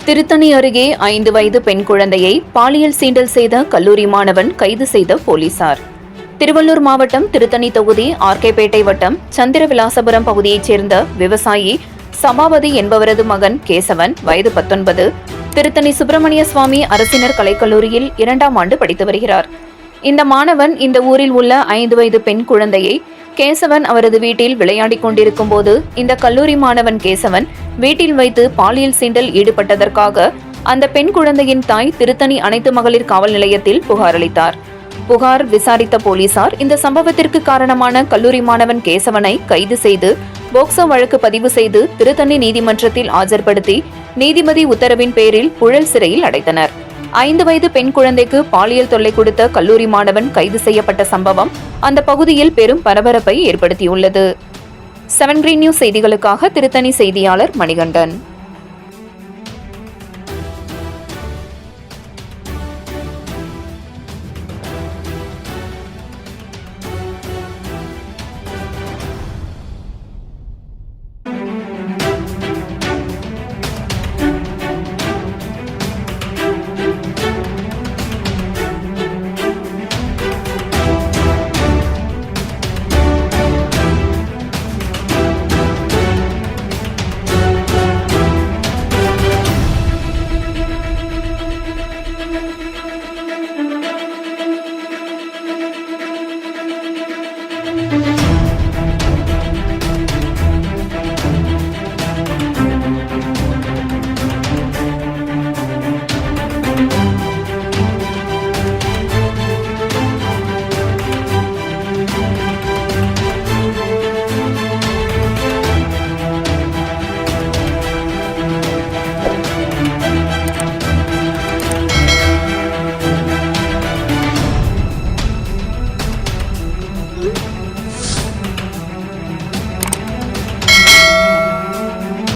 திருத்தணி அருகே 5 வயது பெண் குழந்தையை பாலியல் சீண்டல் செய்த கல்லூரி மாணவன் கைது செய்த போலீசார். திருவள்ளூர் மாவட்டம் திருத்தணி தொகுதி ஆர்கேபேட்டை வட்டம் சந்திரவிலாசபுரம் பகுதியைச் சேர்ந்த விவசாயி சபாபதி என்பவரது மகன் கேசவன் வயது 19 திருத்தணி சுப்பிரமணிய சுவாமி அரசினர் கலைக்கல்லூரியில் 2ஆம் ஆண்டு படித்து வருகிறார். இந்த மாணவன் இந்த ஊரில் உள்ள 5 வயது பெண் குழந்தையை கேசவன் அவரது வீட்டில் விளையாடிக் கொண்டிருக்கும் போது இந்த கல்லூரி மாணவன் கேசவன் வீட்டில் வைத்து பாலியல் சீண்டல் ஈடுபட்டதற்காக அந்த பெண் குழந்தையின் தாய் திருத்தணி அனைத்து மகளிர் காவல் நிலையத்தில் புகார் அளித்தார். புகார் விசாரித்த போலீசார் இந்த சம்பவத்திற்கு காரணமான கல்லூரி மாணவன் கேசவனை கைது செய்து போக்சோ வழக்கு பதிவு செய்து திருத்தணி நீதிமன்றத்தில் ஆஜர்படுத்தி நீதிபதி உத்தரவின் பேரில் புழல் சிறையில் அடைத்தனர். 5 வயது பெண் குழந்தைக்கு பாலியல் தொல்லை கொடுத்த கல்லூரி மாணவன் கைது செய்யப்பட்ட சம்பவம் அந்த பகுதியில் பெரும் பரபரப்பை ஏற்படுத்தியுள்ளது. 7 Green News செய்திகளுக்காக திருத்தணி செய்தியாளர் மணிகண்டன்.